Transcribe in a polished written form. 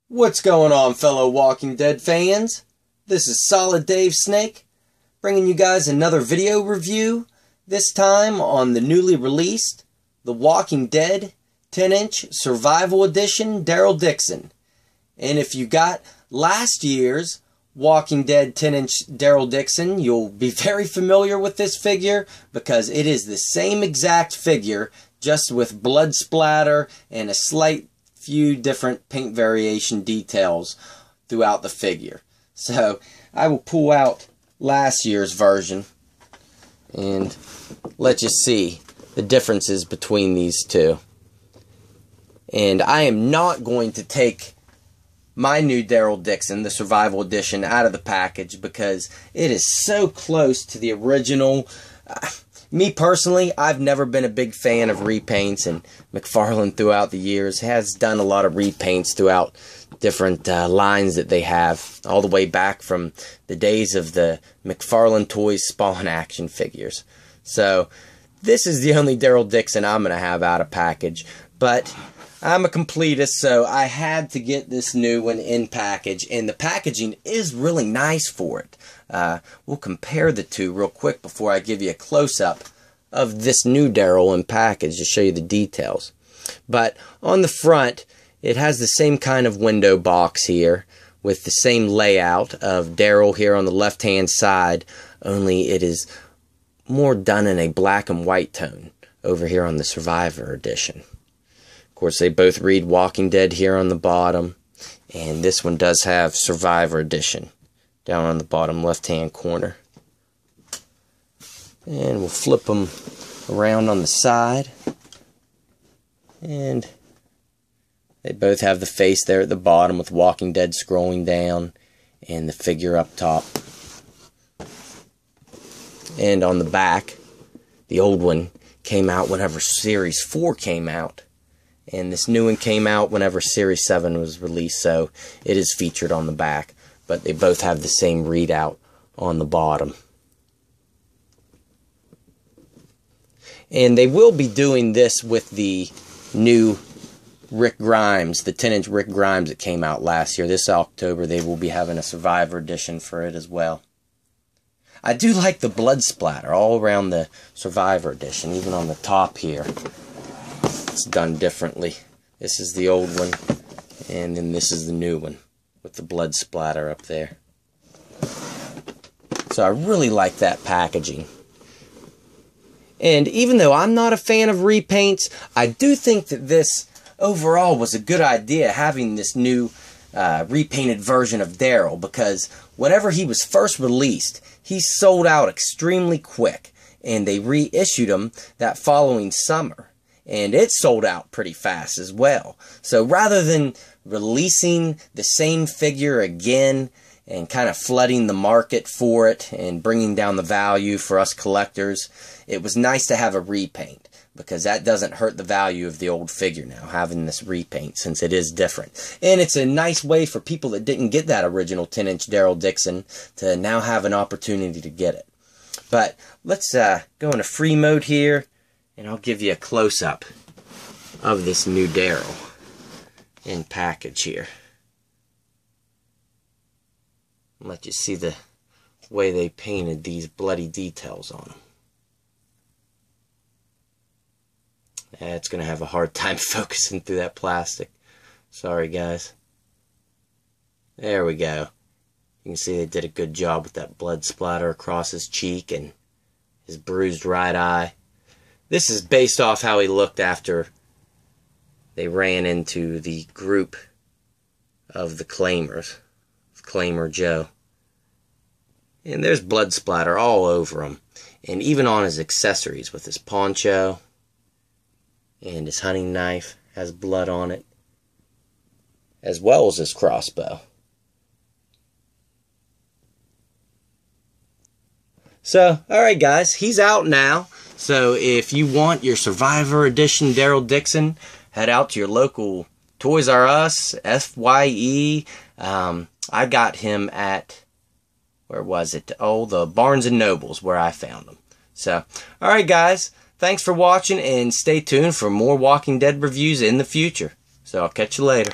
What's going on, fellow Walking Dead fans? This is Solid Dave Snake, bringing you guys another video review, this time on the newly released The Walking Dead 10-inch Survival Edition Daryl Dixon. And if you got last year's Walking Dead 10-inch Daryl Dixon, you'll be very familiar with this figure because it is the same exact figure, just with blood splatter and a slight few different paint variation details throughout the figure. So I will pull out last year's version and let you see the differences between these two. And I am not going to take my new Daryl Dixon, the Survival Edition, out of the package because it is so close to the original. Me personally, I've never been a big fan of repaints, and Mcfarlane throughout the years has done a lot of repaints throughout different lines that they have, all the way back from the days of the Mcfarlane Toys Spawn action figures. So this is the only Daryl Dixon I'm going to have out of package, but I'm a completist, so I had to get this new one in package, and the packaging is really nice for it. We'll compare the two real quick before I give you a close-up of this new Daryl in package to show you the details. But on the front, it has the same kind of window box here with the same layout of Daryl here on the left-hand side, only it is more done in a black and white tone over here on the Survivor Edition. Of course, they both read Walking Dead here on the bottom, and this one does have Survivor Edition down on the bottom left-hand corner. And we'll flip them around on the side, and they both have the face there at the bottom with Walking Dead scrolling down and the figure up top. And on the back, the old one came out whenever Series 4 came out, and this new one came out whenever Series 7 was released, so it is featured on the back. But they both have the same readout on the bottom. And they will be doing this with the new Rick Grimes, the 10-inch Rick Grimes that came out last year. This October they will be having a Survivor Edition for it as well. I do like the blood splatter all around the Survivor Edition, even on the top here. It's done differently. This is the old one, and then this is the new one with the blood splatter up there. So I really like that packaging. And even though I'm not a fan of repaints, I do think that this overall was a good idea, having this new repainted version of Daryl, because whenever he was first released, he sold out extremely quick, and they reissued him that following summer, and it sold out pretty fast as well. So rather than releasing the same figure again and kind of flooding the market for it and bringing down the value for us collectors, it was nice to have a repaint, because that doesn't hurt the value of the old figure now, having this repaint, since it is different. And it's a nice way for people that didn't get that original 10-inch Daryl Dixon to now have an opportunity to get it. But let's go into free mode here, and I'll give you a close-up of this new Daryl in package here. Let you see the way they painted these bloody details on them. It's going to have a hard time focusing through that plastic. Sorry, guys. There we go. You can see they did a good job with that blood splatter across his cheek and his bruised right eye. This is based off how he looked after they ran into the group of the Claimers, Claimer Joe. And there's blood splatter all over him, and even on his accessories with his poncho and his hunting knife has blood on it, as well as his crossbow. So, alright guys, he's out now. So if you want your Survivor Edition Daryl Dixon, head out to your local Toys R Us, FYE. I got him at, where was it? Oh, the Barnes & Nobles, where I found him. So, alright guys, thanks for watching, and stay tuned for more Walking Dead reviews in the future. So I'll catch you later.